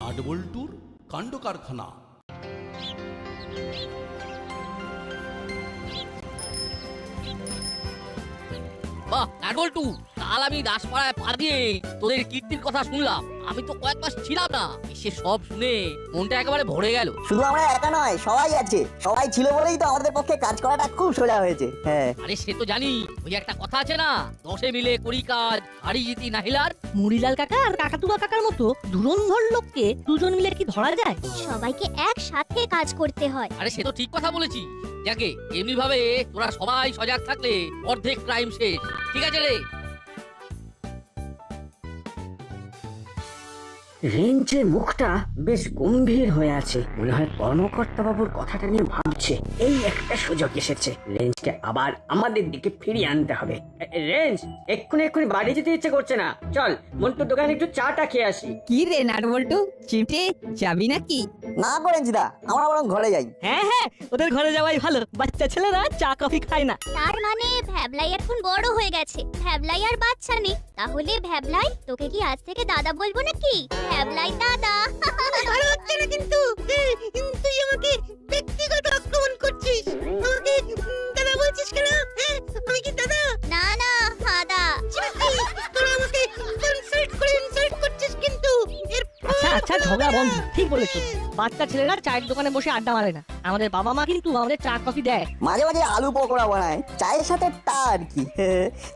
নাটবল্টুর কাণ্ড কারখানা। বাহ নাটবল্টু, কাল আমি দাসপাড়ায় পা দিয়ে তোদের কীর্তির কথা শুনলাম। আমি তো কয়েক মাস ছিলাম না, সে সব শুনে মনটা একেবারে ভরে গেল। শুধু আমরা একা নয়, সবাই আছে। সবাই ছিল বলেই তো আমাদের পক্ষে কাজ করাটা খুব সোজা হয়েছে। হ্যাঁ, আরে সে তো জানি, ওই একটা কথা আছে না, 10 মিলে করি কাজ, হারি জিতি নাহিলার। মুড়িলাল কাকা আর কাকাতুয়া কাকার মতো ধুরন্ধর লোককে দুজন মিলে কি ধরা যায়? সবাইকে একসাথে কাজ করতে হয়। আরে সে তো ঠিক কথা বলেছি। যাকে এমনি ভাবে তোরা সবাই সজাগ থাকলে অর্ধেক ক্রাইম শেষ। ঠিক আছে রে। রেঞ্জের মুখটা বেশ গম্ভীর হয়ে আছে, মনে হয় কর্মকর্তা বাবুর কথাটা নিয়ে ভাবছে। এই একটা সুযোগ এসেছে, রেঞ্জকে আবার আমাদের দিকে ফিরিয়ে আনতে হবে। রেঞ্জ, এক্ষুনি বাড়ি যেতে ইচ্ছে করছে না, চল মন্টুর দোকানে একটু চাটা খেয়ে আসি। কি রে নাটবল্টু, চিমটে যাবি নাকি? না করেন জিদা, আমরা বরং ঘরে যাই। হ্যাঁ হ্যাঁ, ওদের ঘরে যাওয়াই ভালো, বাচ্চা ছেলেরা চা কফি খায় না। তার মানে ভ্যাবলাই এখন বড় হয়ে গেছে, ভ্যাবলাই আর বাচ্চা নেই। তাহলে ভ্যাবলাই, তোকে কি আজ থেকে দাদা বলবো নাকি? ভ্যাবলাই দাদা। ভালো হচ্ছে না কিন্তু, তুই আমাকে ব্যক্তিগত আক্রমণ করছিস। আমাকে দাদা বলছিস কেন? আমি কি দাদা? না না দাদা। তোরা আমাকে ইনসাল্ট করছিস কিন্তু। আচ্ছা আচ্ছা, ঝগড়া বন্ধ। ঠিক বলেছিস, বাচ্চা ছেলেরা চায়ের দোকানে বসে আড্ডা মারে না। আমাদের বাবা মা কিন্তু আমাদের চা কফি দেয়। মাঝে মাঝে আলু পকোড়া বানায় চায়ের সাথে, তা আর কি।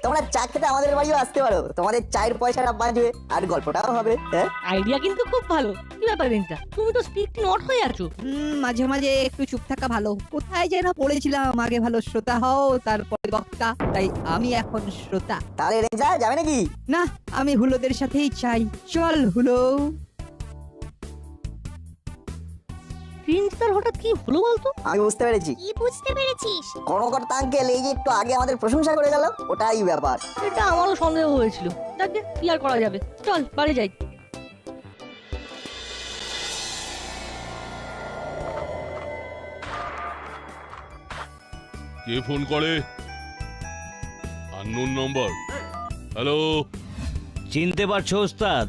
তোমরা চা খেতে আমাদের বাড়িও আসতে পারো, তোমাদের চায়ের পয়সাটা বাঁচবে আর গল্পটাও হবে। হ্যাঁ, আইডিয়া কিন্তু খুব ভালো। কি ব্যাপার রেঞ্জা, তুমি তো স্ট্রিক্ট নট হয়ে আছো। মাঝে মাঝে একটু চুপ থাকা ভালো। কোথায় যেন পড়েছিলাম, আগে ভালো শ্রোতা হও তারপরে বক্তা, তাই আমি এখন শ্রোতা। তাহলে রেঞ্জা যাবে নাকি? না, আমি হুলোদের সাথেই চাই। চল হুলো। রেঞ্জার হঠাৎ কি হলো বলতো? আমি বুঝতে পেরেছি। কি বুঝতে পেরেছিস? কর্মকর্তা আঙ্কেল এই যে একটু আগে আমাদের প্রশংসা করে গেল, ওটাই ব্যাপার। এটা আমারও সন্দেহ হয়েছিল। যাকে কি আর করা যাবে, চল বাড়ি যাই। কে ফোন করে? আননোন নম্বর। হ্যালো, চিনতে পারছো ওস্তাদ?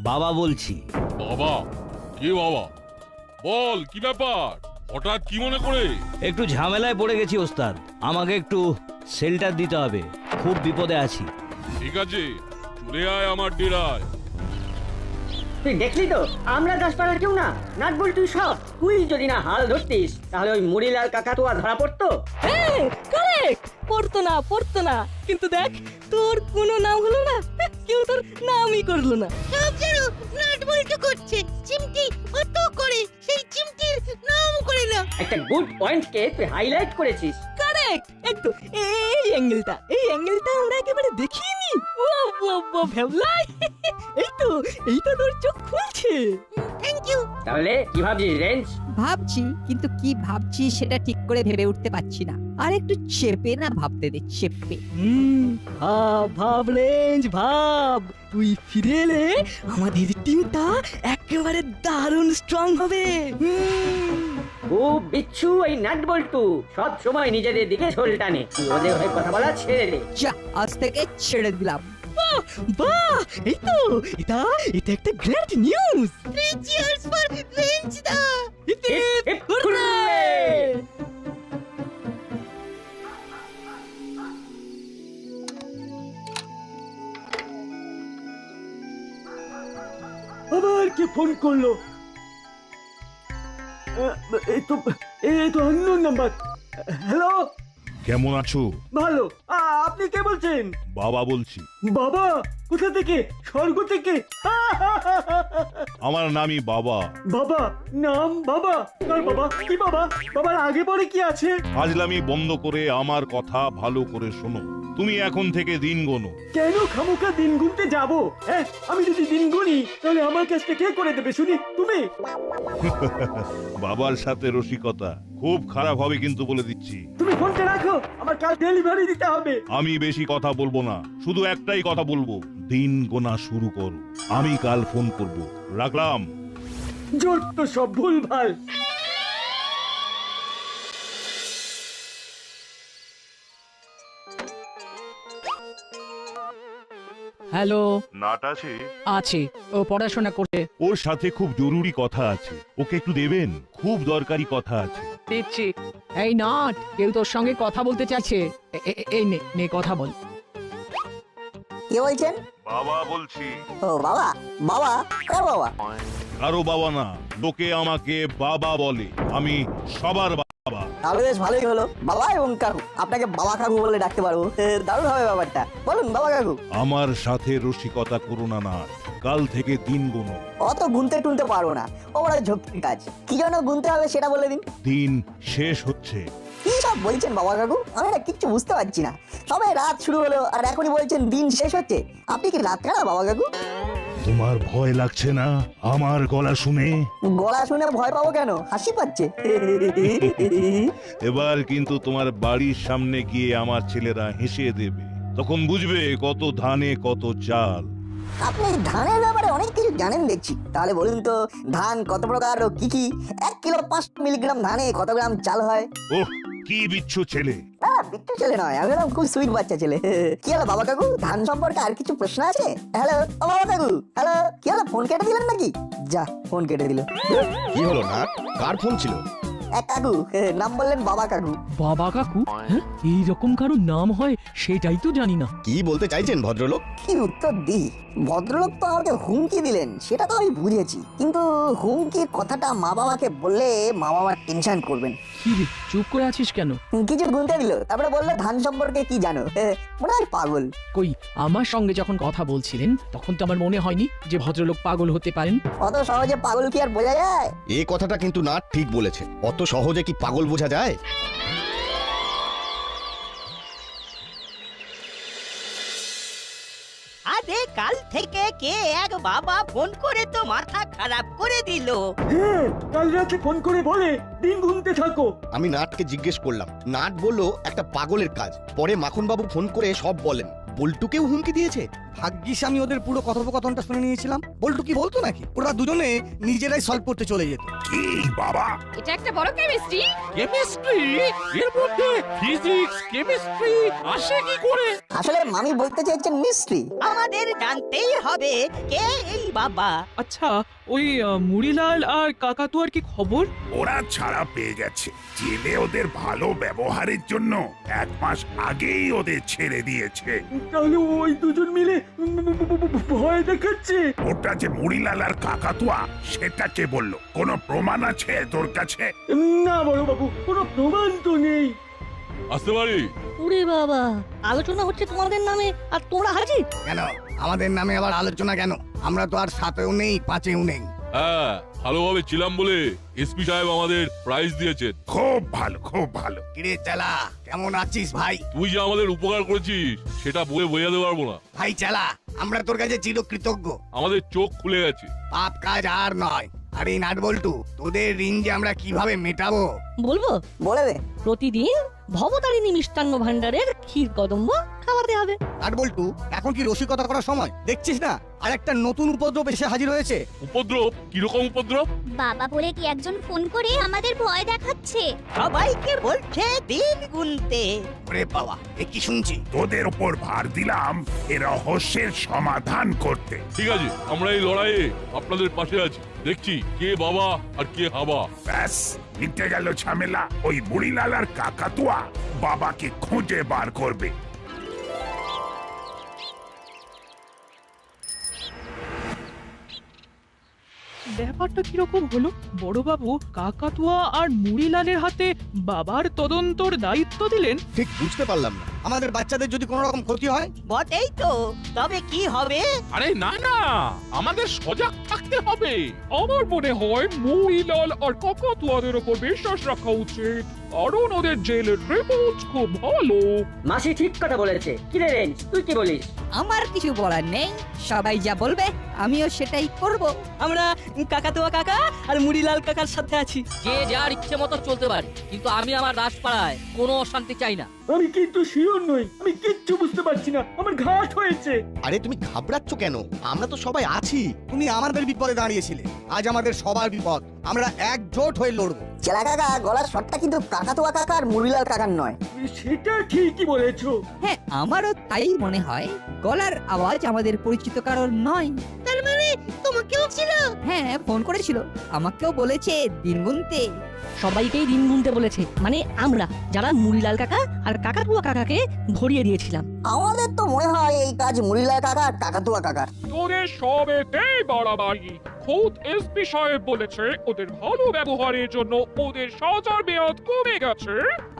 বাবা বলছি। বাবা? কে বাবা? বল কি ব্যাপার, হঠাৎ কি মনে করে? একটু ঝামেলায় পড়ে গেছি ওস্তাদ, আমাকে একটু শেল্টার দিতে হবে, খুব বিপদে আছি। ঠিক আছে, চলে আয় আমার ডেরায়। তুই দেখলি তো, আমরা দাসপাড়ার কেউ না, নাটবল্টু সব। তুই যদি না হাল ধরতিস, তাহলে ওই মুড়িলাল কাকাতুয়া ধরা পড়তো। কারেক্ট, পড়তো না। কিন্তু দেখ, তোর কোনো নাম হলো না, কেউ তোর নামই করলো না। সব যেন নাটবল্টু করছে, চিমটি অত করে সেই চিমটির নাম করে না। একটা গুড পয়েন্টকে তুই হাইলাইট করেছিস। কারেক্ট, একটু এই অ্যাঙ্গেলটা আমরা একেবারে দেখিনি। ও ভেবলাই, এই তো তোর চোখ খুলছে। Thank you. তাহলে কি ভাবছিস রেঞ্জ? ভাবছি, কিন্তু কি ভাবছি সেটা ঠিক করে ভেবে উঠতে পারছি না। আর একটু চেপে না ভাবতে দে, চেপে। ভাব রেঞ্জ, ভাব। তুই ফিরে এলে আমাদের টিমটা একেবারে দারুণ স্ট্রং হবে। ও বিচ্ছু, এই নাটবল্টু সব সময় নিজেদের দিকে ঝোল টানে। তুই ওদের হয়ে কথা বলা ছেড়ে দে। যা, আজ থেকে ছেড়ে দিলাম। বাহ, এটা একটা গ্রেট নিউজ। চিয়ার্স ফর রেঞ্জ দা। Hip hip hurray! আবার কে ফোন করলো? এই তো আননোন নাম্বার। হ্যালো, কেমন আছো? ভালো। আপনি কে বলছেন? বাবা বলছি। বাবা? কোথা থেকে? স্বর্গ থেকে? আমার নামই বাবা। বাবা? নাম বাবা? কার বাবা? কি বাবা? বাবার আগে পরে কি আছে? ফাজলামি বন্ধ করে আমার কথা ভালো করে শোনো। তুমি এখন থেকে দিন গোনো। কেন খামোখা দিন গুনতে যাব? হ্যাঁ, আমি যদি দিন গুনি তাহলে আমার কাজটা কে করে দেবে শুনি? তুমি? বাবার সাথে রসিকতা খুব খারাপ হবে কিন্তু বলে দিচ্ছি। তুমি ফোনটা রাখো, আমার কাল ডেলিভারি দিতে হবে। আমি বেশি কথা বলবো না, শুধু একটাই কথা বলবো, দিন গোনা শুরু করো। আমি কাল ফোন করব। রাখলাম। যত সব ভুলভাল। হ্যালো, নাট আছে? আছে। ও পড়াশোনা করে। ওর সাথে খুব জরুরি কথা আছে, ওকে একটু দেবেন? খুব দরকারি কথা আছে। দিচ্ছি। এই নাট, কেউ তোর সঙ্গে কথা বলতে চাইছে। এই নে নে কথা বল। কে বলছেন? বাবা বলছি। ও বাবা, বাবা কার বাবা? কারো বাবা না, লোকে আমাকে বাবা বলে, আমি সবার বাবা। তাহলে বেশ ভালোই হলো, বাবা এবং কাকু, আপনাকে বাবা কাকু বলে ডাকতে পারবো। দারুণ হবে ব্যাপারটা। বলুন বাবা কাকু। আমার সাথে রসিকতা করো না নাট, কাল থেকে দিন গুনো। অত গুনতে টুনতে পারবো না, ও বড় ঝক্কির কাজ। কি জন্য গুনতে হবে সেটা বলে দিন। দিন শেষ হচ্ছে। কি সব বলছেন বাবা কাকু? আমি না কিচ্ছু বুঝতে পারছি না। সবে রাত শুরু হলো আর এখনই বলছেন দিন শেষ হচ্ছে। আপনি কি রাত কানা বাবা কাকু? তোমার ভয় লাগছে না আমার গলা শুনে? গলা শুনে ভয় পাবো কেন? হাসি পাচ্ছে। এবার কিন্তু তোমার বাড়ির সামনে গিয়ে আমার ছেলেরা হেসে দেবে, তখন বুঝবে কত ধানে কত চাল। আপনি ধানের ব্যাপারে অনেক কিছু জানেন দেখছি। তাহলে বলুন তো, ধান কত প্রকার ও কি কি? 1 কিলো 5 মিলিগ্রাম ধানে কত গ্রাম চাল হয়? ওহ, কি বিচ্ছু ছেলে! না, বিট্টু ছেলে নয়, আমি এরকম খুব সুইট বাচ্চা ছেলে। কি হলো বাবা কাকু, ধান সম্পর্কে আর কিছু প্রশ্ন আছে? হ্যালো ও বাবা কাকু, হ্যালো, কি হলো, ফোন কেটে দিলেন নাকি? যা, ফোন কেটে দিল। কি হলো না, কার ফোন ছিল? এক কাকু, নাম বললেন বাবা কাকু। বাবা কাকু? হ্যাঁ, এইরকম কারো নাম হয় সেটাই তো জানি না। কি বলতে চাইছেন ভদ্রলোক? কি উত্তর দিই? ভদ্রলোক তো আমাকে হুমকি দিলেন, সেটা তো আমি বুঝেছি, কিন্তু হুমকির কথাটা মা বাবাকে বললে মা বাবা টেনশন করবেন। কি রে, চুপ করে আছিস কেন? কিছু গুনতে দিল, তারপরে বললো ধান সম্পর্কে কি জানো। মনে হয় পাগল। কই, আমার সঙ্গে যখন কথা বলছিলেন তখন তো আমার মনে হয়নি যে ভদ্রলোক পাগল হতে পারেন। অত সহজে পাগল কি আর বোঝা যায়? এই কথাটা কিন্তু না ঠিক বলেছে, অত সহজে কি পাগল বোঝা যায়? আরে কাল থেকে কে এক বাবা ফোন করে তো মাথা খারাপ করে দিল। হ্যাঁ, কাল রাতে ফোন করে বলে দিন গুনতে থাকো। আমি নাটকে জিজ্ঞেস করলাম, নাট বললো একটা পাগলের কাজ। পরে মাখন বাবু ফোন করে সব বলেন। বল্টুকেও হুমকি দিয়েছে। ভাগ্যিস আমি ওদের পুরো কথোপকথনটা শুনে নিয়েছিলাম। বল্টু কি বলতো নাকি? ওরা দুজনে নিজেরাই সলভ করতে চলে যেত। কি বাবা? এটা একটা বড় কেমিস্ট্রি। কেমিস্ট্রি? এর মধ্যে ফিজিক্স কেমিস্ট্রি আসে কি করে? আসলে মামি বলতে চাইছেন মিস্ট্রি। আমাদের জানতেই হবে কে এই বাবা। আচ্ছা, ওই মুড়িলাল আর কাকাতুয়ার কি খবর? ওরা ছাড়া পেয়ে গেছে। জেলে ওদের ভালো ব্যবহারের জন্য 1 মাস আগেই ওদের ছেড়ে দিয়েছে। তাহলে ওই দুজন মিলে ভয় দেখাচ্ছে। ওটা যে মুড়িলাল আর কাকাতুয়া, সেটা কে বললো? কোনো প্রমাণ আছে তোর কাছে? না বড় বাবু, কোনো প্রমাণ তো নেই। আসতে পারি? ওরে বাবা, আলোচনা হচ্ছে তোমাদের নামে আর তোমরা হাজির। কেন আমাদের নামে আবার আলোচনা কেন? আমরা তো আর 7এও নেই, 5এও নেই। হ্যাঁ, ভালোভাবে ছিলাম বলে এসপি সাহেব আমাদের প্রাইজ দিয়েছেন। খুব ভালো, খুব ভালো। কিরে চালা, কেমন আছিস ভাই? তুই যে আমাদের উপকার করেছিস সেটা বলে বোঝাতে পারবো না। ভাই চালা, আমরা তোর কাছে চিরকৃতজ্ঞ। আমাদের চোখ খুলে গেছে। পাপ কাজ আর নয়। আরে নাট বল্টু, তোদের ঋণ যে আমরা কিভাবে মেটাবো? বলবো, বলে দে। প্রতিদিন ভবতারিণী মিষ্টান্ন ভান্ডারের ক্ষীর কদম্ব খাওয়াতে হবে। নাট বল্টু, এখন কি রসিকতা করার সময়? দেখছিস না আর একটা নতুন উপদ্রব এসে হাজির হয়েছে। উপদ্রব? কিরকম উপদ্রব? বাবা বলে কি একজন ফোন করে আমাদের ভয় দেখাচ্ছে। সবাইকে বলছে দিন গুনতে। ওরে বাবা, এ কি শুনছি? তোদের উপর ভার দিলাম এ রহস্যের সমাধান করতে। ঠিক আছে, আমরা এই লড়াইয়ে আপনাদের পাশে আছি। দেখছি কে বাবা আর কে হাবা। ব্যাস, মিটে গেল ঝামেলা। ওই বুড়িলাল আর কাকাতুয়া বাবাকে খুঁজে বার করবে। ব্যাপারটা কিরকম হলো? বড়বাবু কাকাতুয়া আর মুড়িলালের হাতে বাবার তদন্তর দায়িত্ব দিলেন? ঠিক বুঝতে পারলাম না। আমাদের বাচ্চাদের যদি কোনো রকম ক্ষতি হয়? বটেই তো, তবে কি হবে? আরে না না, আমাদের সজাগ থাকতে হবে। আমার মনে হয় মুড়িলাল আর কাকাতুয়াদের উপর বিশ্বাস রাখা উচিত, কারণ ওদের জেলের রিপোর্ট খুব ভালো। মাসি ঠিক কথা বলেছে। কি রে রেঞ্জ, তুই কি বলিস? আমার কিছু বলার নেই, সবাই যা বলবে আমিও সেটাই করব। আমরা কাকাতুয়া কাকা আর মুড়িলাল কাকার সাথে আছি। যে যার ইচ্ছে মতো চলতে পারে, কিন্তু আমি আমার রাজপাড়ায় কোনো অশান্তি চাই না। আমি কিন্তু শিওর নই, আমি কিচ্ছু বুঝতে পারছি না, আমার ঘাট হয়েছে। আরে তুমি ঘাবড়াচ্ছ কেন? আমরা তো সবাই আছি। তুমি আমাদের বিপদে দাঁড়িয়েছিলে, আজ আমাদের সবার বিপদ। আমরা একজোট হয়ে লড়বো। চেলা কাকা, গলার শটটা কিন্তু কাকাতুয়া কাকা আর মুড়িলাল কাকার নয়। সেটা ঠিকই বলেছো। হ্যাঁ, আমারও তাই মনে হয়। গলার আওয়াজ আমাদের পরিচিত কারোর নয়। তার মানে তোমাকেও ছিল? হ্যাঁ, ফোন করেছিল, আমাকেও বলেছে দিন গুনতে। সবাইকেই দিন গুনতে বলেছে, মানে আমরা যারা মুড়িলাল কাকা আর কাকাতুয়া কাকাকে ধরিয়ে দিয়েছিলাম। আমাদের তো মনে হয় এই কাজ মুড়িলাল কাকা আর কাকাতুয়া কাকার। তোদের সবেতেই বাড়াবাড়ি। খোদ এসপি সাহেব বলেছে ওদের ভালো ব্যবহারের জন্য ওদের সাজার মেয়াদ কমে গেছে।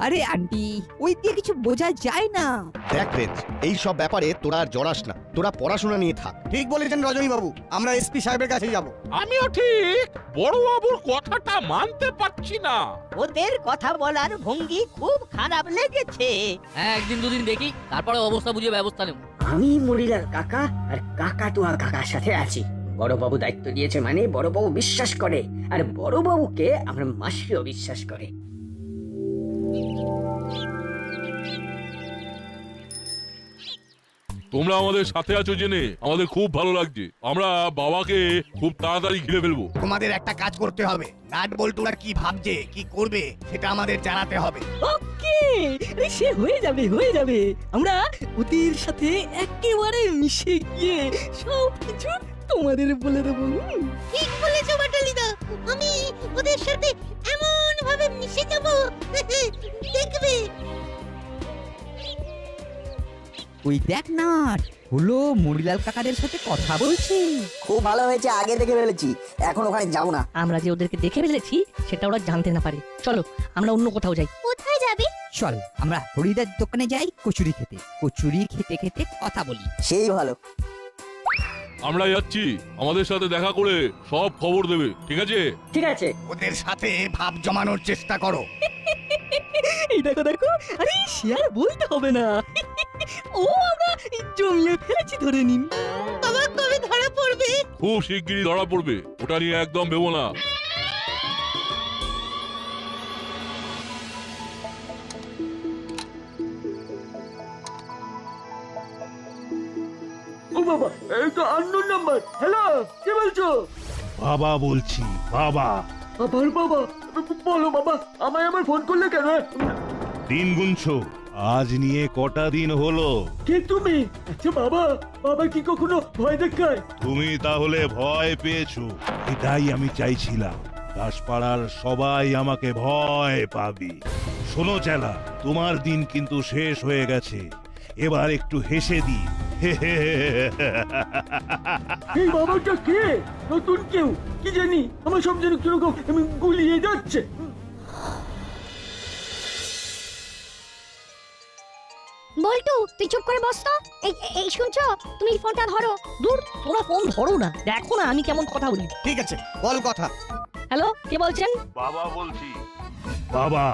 আরে আন্টি, ওই দিয়ে কিছু বোঝা যায় না। দেখ রেঞ্জ, এই সব ব্যাপারে তোরা আর জড়াস না, তোরা পড়াশোনা নিয়ে থাক। ঠিক বলেছেন রজনী বাবু, আমরা এসপি সাহেবের কাছে যাব। আমিও ঠিক বড় বাবুর কথাটা মানতে পারছি না। ওদের কথা বলার ভঙ্গি খুব খারাপ লেগেছে। হ্যাঁ, একদিন দুদিন দেখি, তারপরে অবস্থা বুঝে ব্যবস্থা নেব। আমি মুড়িলাল কাকা আর কাকাতুয়া কাকার সাথে আছি। বড়বাবু দায়িত্ব দিয়েছে মানে বড়বাবু বিশ্বাস করে, আর বড়বাবুকে আমার মাসিও বিশ্বাস করে। তোমরা আমাদের সাথে আছো জেনে আমাদের খুব ভালো লাগছে। আমরা বাবাকে খুব তাড়াতাড়ি ঘিরে ফেলবো। তোমাদের একটা কাজ করতে হবে, নাট বল্টুরা কি ভাবছে কি করবে সেটা আমাদের জানাতে হবে। ওকে, সে হয়ে যাবে হয়ে যাবে। আমরা ওদের সাথে একেবারে মিশে গিয়ে সব কিছু তোমাদের বলে দেবো। ঠিক বলেছো বাটালিদা, আমি ওদের সাথে এমন ভাবে মিশে যাব দেখবে। ওই দেখ না, হলো মুড়িলাল কাকাদের সাথে কথা বলছি। খুব ভালো হয়েছে, আগে দেখে ফেলেছি, এখন ওখানে যাবো না। আমরা যে ওদেরকে দেখে ফেলেছি সেটা ওরা জানতে না পারে। চলো আমরা অন্য কোথাও যাই। কোথায় যাবি? চল আমরা হরিদার দোকানে যাই কচুরি খেতে। কচুরি খেতে খেতে কথা বলি। সেই ভালো। আমরা যাচ্ছি, আমাদের সাথে দেখা করে সব খবর দেবে, ঠিক আছে? ঠিক আছে। ওদের সাথে ভাব জমানোর চেষ্টা করো। এই দেখো দেখো, আরে সে আর বলতে হবে না। ও আমরা জমিয়ে ফেলেছি ধরে নিন। বাবা কবে ধরা পড়বে? খুব শিগগিরই ধরা পড়বে, ওটা নিয়ে একদম ভেবো না। ও বাবা, এই তো আননোন নাম্বার। হ্যালো, কে বলছো? বাবা বলছি, বাবা। আবার বাবা? বলো বাবা, আমায় আমার ফোন করলে কেন? দিন গুনছো, আজ নিয়ে কটা দিন হলো? কে তুমি? আচ্ছা বাবা, বাবা কি কখনো ভয় দেখায়? তুমি তাহলে ভয় পেয়েছো, এটাই আমি চাইছিলাম। দাসপাড়ার সবাই আমাকে ভয় পাবে। শোনো চেলা, তোমার দিন কিন্তু শেষ হয়ে গেছে, এবার একটু হেসে দি। এই বাবাটা কে? নতুন কেউ? কি জানি, আমার সব যেন কিরকম গুলিয়ে যাচ্ছে। বল্টু, তুই চুপ করে বস তো। এই শুনছো, তুমি ফোনটা ধরো। দূর, তোমরা ফোন ধরো না, দেখো না আমি কেমন কথা বলি। ঠিক আছে, বল কথা। হ্যালো, কে বলছেন? বাবা বলছি। বাবা।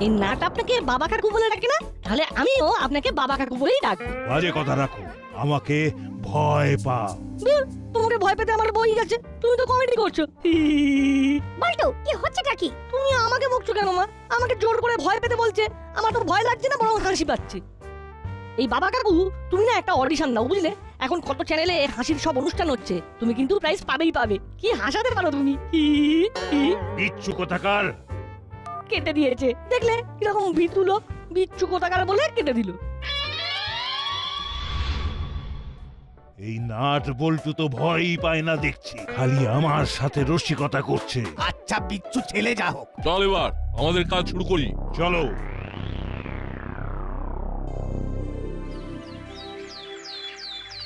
এই নাট আপনাকে বাবা কাকু বলে ডাকে না? তাহলে আমিও আপনাকে বাবা কাকু বলেই ডাকবো। বাজে কথা রাখো, আমাকে ভয় পাও। দূর, তোমাকে ভয় পেতে আমার বই গেছে, তুমি তো কমেডি করছো। বল্টু, কি হচ্ছেটা কি? তুমি আমাকে বকছো কেন মা? আমাকে জোর করে ভয় পেতে বলছে, আমার তো ভয় লাগছে না, বরং হাসি পাচ্ছে। এই বাবা কাকু, তুমি না একটা অডিশন দাও, বুঝলে? এখন কত চ্যানেলে হাসির সব অনুষ্ঠান হচ্ছে, তুমি কিন্তু প্রাইজ পাবেই পাবে। কি হাসাতে পারো তুমি। বিচ্ছু কোথাকার। কেটে দিয়েছে, দেখলে কিরকম ভিতুলো। বিচ্ছু কোথাকার বলে কেটে দিল। এই নাট বল্টু তো ভয়ই পায় না দেখছি, খালি আমার সাথে রসিকতা করছে। আচ্ছা বিচ্ছু ছেলে যা হোক, চল এবার আমাদের কাজ শুরু করি, চলো।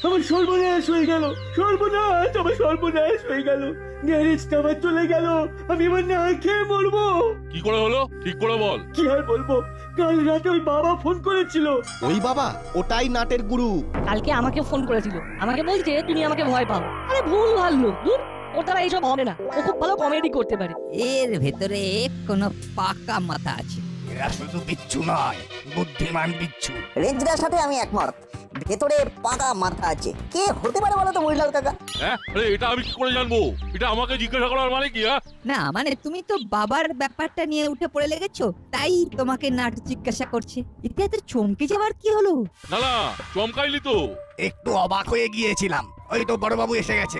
আমার সর্বনাশ হয়ে গেল, সর্বনাশ, আমার সর্বনাশ হয়ে গেল। গ্যারেজটা আমার চলে গেল, আমি এবার না খেয়ে মরবো। কি করে হলো ঠিক করে বল। কি আর বলবো, কাল রাতে ওই বাবা ফোন করেছিল। ওই বাবা, ওটাই নাটের গুরু। কালকে আমাকে ফোন করেছিল, আমাকে বলছে তুমি আমাকে ভয় পাও। আরে ভুল ভালো, দূর, ওর দ্বারা এইসব হবে না। ও খুব ভালো কমেডি করতে পারে। এর ভেতরে কোনো পাকা মাথা আছে। এরা শুধু বিচ্ছু নয়, বুদ্ধিমান বিচ্ছু। রেঞ্জদার সাথে আমি একমত, ভেতরে পাকা মাথা আছে। কে হতে পারে বলো তো মুড়িলাল কাকা? হ্যাঁ, আরে এটা আমি কি করে জানবো? এটা আমাকে জিজ্ঞাসা করার মানে কি? না মানে তুমি তো বাবার ব্যাপারটা নিয়ে উঠে পড়ে লেগেছো, তাই তোমাকে নাট জিজ্ঞাসা করছে। এতে এত চমকে যাবার কি হলো? না না, চমকাইলি তো। একটু অবাক হয়ে গিয়েছিলাম, ওই তো বড়বাবু এসে গেছে।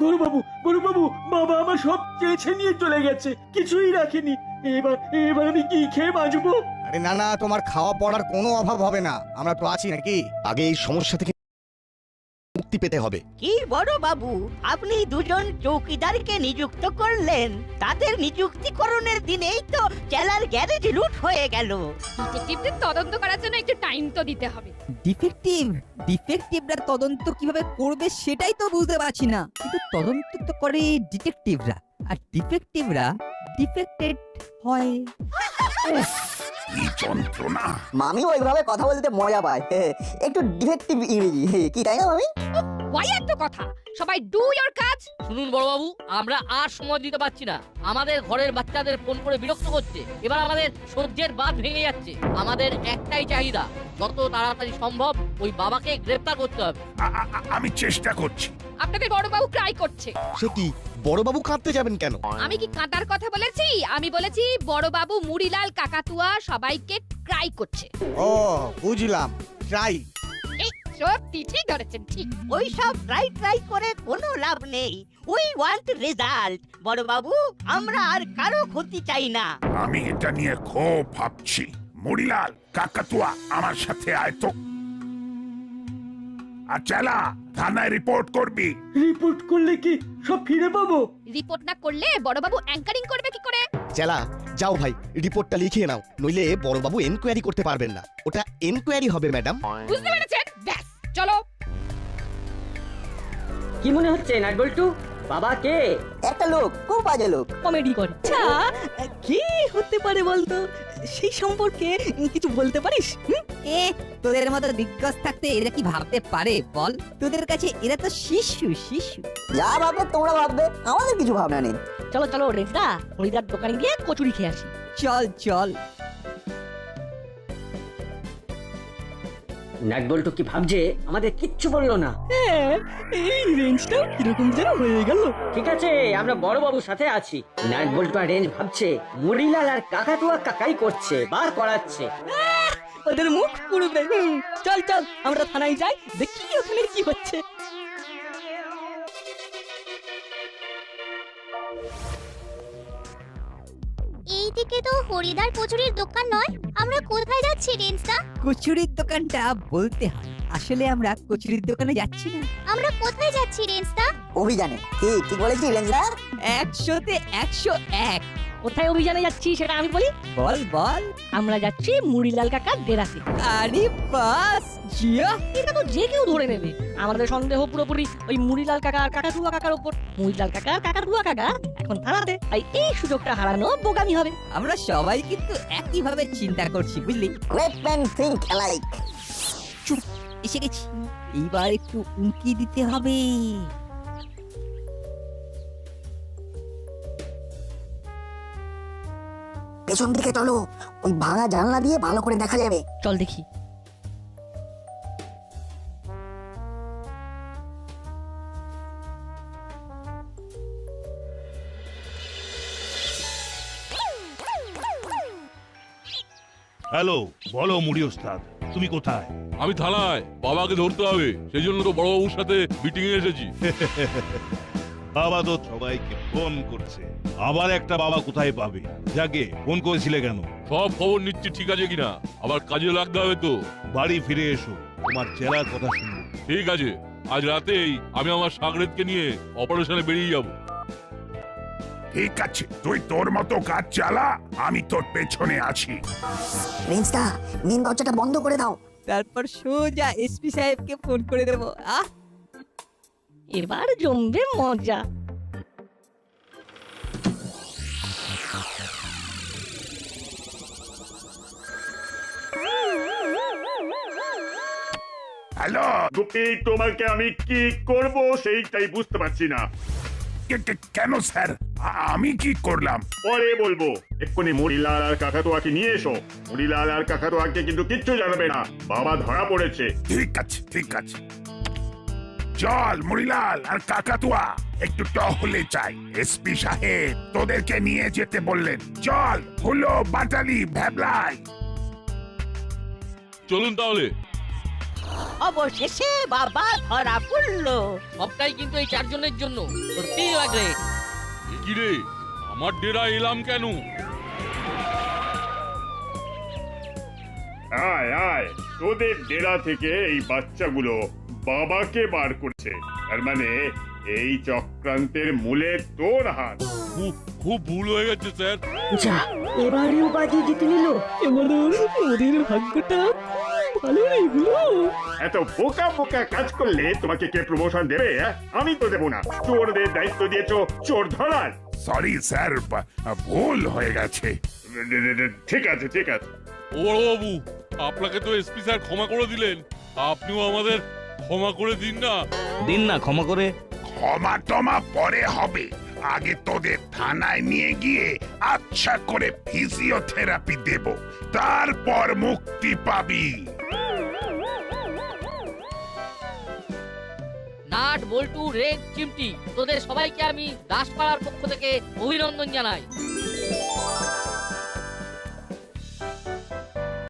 বড়বাবু, বড়বাবু, বাবা আমার সব চেয়েছে নিয়ে চলে গেছে, কিছুই রাখেনি। এবার এবার আমি কি খেয়ে বাঁচবো? আরে না না, তোমার খাওয়া পড়ার কোনো অভাব হবে না, আমরা তো আছি নাকি। আগে এই সমস্যা থেকে মুক্তি পেতে হবে। কি বড় বাবু, আপনি দুজন চৌকিদারকে নিযুক্ত করলেন, তাদের নিযুক্তিকরণের দিনেই তো চেলার গ্যারেজ লুট হয়ে গেল। ডিটেকটিভদের তদন্ত করার জন্য একটু টাইম তো দিতে হবে। ডিটেকটিভরা তদন্ত কিভাবে করবে সেটাই তো বুঝতে পারছি না। কিন্তু তদন্ত তো করে ডিটেকটিভরা, আর ডিফেক্টিভরা ডিফেক্টেড হয়। কি যন্ত্রণা! মামি ওইভাবে কথা বলতে মজা পায়, একটু ডিফেক্টিভ ইংরেজি, কি তাই না মামি? ওয়াই এত কথা, সবাই ডু ইওর কাজ। শুনুন বড়বাবু, আমরা আর সময় দিতে পারছি না। আমাদের ঘরের বাচ্চাদের ফোন করে বিরক্ত করছে। এবার আমাদের সহ্যের বাঁধ ভেঙে যাচ্ছে। আমাদের একটাই চাহিদা, যত তাড়াতাড়ি সম্ভব ওই বাবাকে গ্রেফতার করতে হবে। আমি চেষ্টা করছি। আপনাদের বড়বাবু ক্রাই করছে। সে কি, বড়বাবু কাঁদতে যাবেন কেন? আমি কি কাঁটার কথা বলেছি? আমি বলেছি বড়বাবু, মুড়িলাল, কাকাতুয়া সবাইকে ক্রাই করছে। ও বুঝলাম, ট্রাই। এই সত্যি ঠিক ধরেছেন, ঠিক। ওই সব ট্রাই ট্রাই করে কোনো লাভ নেই। We want result. বড় বাবু, আমরা আর কারো ক্ষতি চাই না। আমি এটা নিয়ে খুব ভাবছি। মুড়িলাল, কাকাতুয়া আমার সাথে আয় তো। আর চালা, থানায় রিপোর্ট করবি। রিপোর্ট করলে কি সব ফিরে পাবো? রিপোর্ট না করলে বড়বাবু অ্যাঙ্কারিং করবে কি করে? চেলা, যাও ভাই, রিপোর্টটা লিখিয়ে নাও, নইলে বড়বাবু এনকোয়ারি করতে পারবেন না। ওটা এনকোয়ারি হবে ম্যাডাম। বুঝতে পেরেছেন? ব্যাস, চলো। কি মনে হচ্ছে নাটবল্টু, বাবা কে? একটা লোক, খুব বাজে লোক। কমেডি করে। আচ্ছা, কি হতে পারে বলতো? সেই সম্পর্কে কিছু বলতে পারিস? তোদের মতো দিগ্গজ থাকতে এরা কি ভাবতে পারে বল? তোদের কাছে এরা তো শিশু শিশু। যা ভাববে তোমরা ভাববে, আমাদের কিছু ভাবনা নেই। চলো চলো রেজদা, হরিদার দোকানে গিয়ে কচুরি খেয়ে আসি। চল চল। নাটবল্টু কি ভাবছে আমাদের কিচ্ছু বললো না? এই রেঞ্জটা কিরকম যেন হয়ে গেল। ঠিক আছে, আমরা বড় বাবুর সাথে আছি। নাটবল্টু আর রেঞ্জ ভাবছে মুড়িলাল আর কাকাতুয়া কাকাই করছে, বার করাচ্ছে। ওদের মুখ পুরবে। চল চল, আমরা থানায় যাই, দেখি ওখানে কি হচ্ছে। এইদিকে তো হরিদার কচুরির দোকান নয়, আমরা কোথায় যাচ্ছি রেঞ্জদা? কচুরির দোকানটা বলতে হয়, আসলে আমরা কচুরির দোকানে যাচ্ছি না। আমরা কোথায় যাচ্ছি রেঞ্জদা? অভিযানে। কি বলেছি রেঞ্জদা? 100-তে 101। কোথায় অভিযানে যাচ্ছি সেটা আমি বলি। বল বল। আমরা যাচ্ছি মুড়িলাল কাকার ডেরাতে। আরে বাস, জিয়া। এটা তো যে কেউ ধরে নেবে। আমাদের সন্দেহ পুরোপুরি ওই মুড়িলাল কাকা আর কাকাতুয়া কাকার উপর। মুড়িলাল কাকা আর কাকাতুয়া কাকা এখন থানাতে, তাই এই সুযোগটা হারানো বোকামি হবে। আমরা সবাই কিন্তু একইভাবে চিন্তা করছি, বুঝলি? Great man think alike. চুপ, এসে গেছি। এইবার একটু উঁকি দিতে হবে। পেছন দিকে চলো, ওই ভাঙা জানলা দিয়ে ভালো করে দেখা যাবে। চল দেখি। হ্যালো, বলো মুড়ি ওস্তাদ, তুমি কোথায়? আমি থানায়, বাবাকে ধরতে হবে, সেই জন্য তো বড়বাবুর সাথে মিটিং এ এসেছি। বাবা তো সবাইকে ফোন করছে, আবার একটা বাবা কোথায় পাবে? যাকে ফোন করেছিলে কেন? সব খবর নিচ্ছি ঠিক আছে কিনা, আবার কাজে লাগতে হবে তো। বাড়ি ফিরে এসো, তোমার চেলার কথা শুনবো। ঠিক আছে, আজ রাতেই আমি আমার সাগরেদকে নিয়ে অপারেশনে বেরিয়ে যাব। ঠিক আছে, তুই তোর মতো কাজ চালা, আমি তোর পেছনে আছি। রেঞ্জদা, মেন দরজাটা বন্ধ করে দাও। তারপর সোজা এসপি সাহেবকে ফোন করে দেবো। এবার জমবে মজা। হ্যালো গুপি, তোমাকে আমি কি করব সেইটাই বুঝতে পারছি না। কেন স্যার, আমি কি করলাম? পরে বলবো, এক্ষুনি মুড়িলাল আর কাকাতুয়াকে নিয়ে এসো। মুড়িলাল আর কাকাতুয়াকে কিন্তু কিচ্ছু জানাবে না, বাবা ধরা পড়েছে। ঠিক আছে ঠিক আছে, চল মুড়িলাল আর কাকাতুয়া, একটু টহলে চাই। এসপি সাহেব তোদেরকে নিয়ে যেতে বললেন। চল, হলো বাটালি ভ্যাবলাই। চলুন তাহলে। অবশেষে বাবা ধরা পড়লো। সবটাই কিন্তু এই চারজনের জন্য। সত্যি লাগলে কি রে, আমার ডেরা এলাম কেন? আয় আয়, তোদের ডেরা থেকে এই বাচ্চাগুলো বাবাকে বার করছে, তার মানে এই চক্রান্তের মূলে তোর হাত। খুব ভুল হয়ে গেছে স্যার। যা, এবারেও বাজি জিতে নিল। এবারে ওদের ভাগ্যটা ভালো নেই গুলো। এত বোকা বোকা কাজ করলে তোমাকে কে প্রমোশন দেবে? আমি তো দেবো না। চোরদের দায়িত্ব দিয়েছো চোর ধরার। সরি স্যার, ভুল হয়ে গেছে। ঠিক আছে ঠিক আছে। ও বাবু, আপনাকে তো এসপি স্যার ক্ষমা করে দিলেন, আপনিও আমাদের ক্ষমা করে দিন না। দিন না ক্ষমা করে। ক্ষমা টমা পরে হবে, আগে তোদের থানায় নিয়ে গিয়ে আচ্ছা করে ফিজিওথেরাপি দেব, তারপর মুক্তি পাবি। নাট, বল্টু, রেঞ্জ, চিমটি, তোদের সবাইকে আমি দাসপাড়ার পক্ষ থেকে অভিনন্দন জানাই।